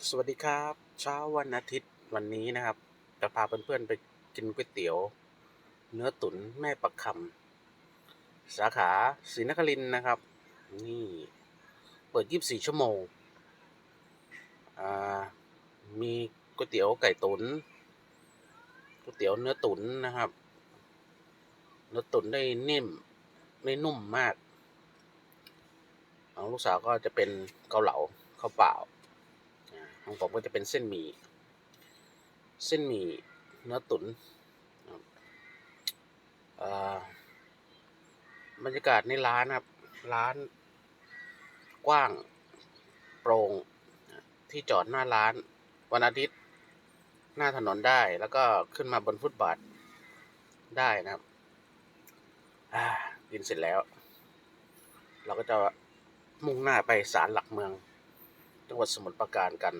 สวัสดีครับเช้าวันอาทิตย์วันนี้นะครับจะพาเพื่อนๆไปกินก๋วยเตี๋ยวเนื้อตุ๋นแม่ปักคำสาขาศรีนครินทร์นะครับนี่เปิด24ชั่วโมงอ่ามีก๋วยเตี๋ยวไก่ตุ๋นก๋วยเตี๋ยวเนื้อตุ๋นนะครับเนื้อตุ๋นได้นิ่มได้นุ่มมากของลูกสาวก็จะเป็นเกาเหลาข้าวเปล่าของผมก็จะเป็นเส้นหมี่เนื้อตุ๋นอ่า บรรยากาศในร้านครับร้านกว้างโปร่งที่จอดหน้าร้านวันอาทิตย์หน้าถนนได้แล้วก็ขึ้นมาบนฟุตบาทได้นะครับอ่ากินเสร็จแล้วเราก็จะมุ่งหน้าไปศาลหลักเมืองจังหวัดสมุทรปราการกัน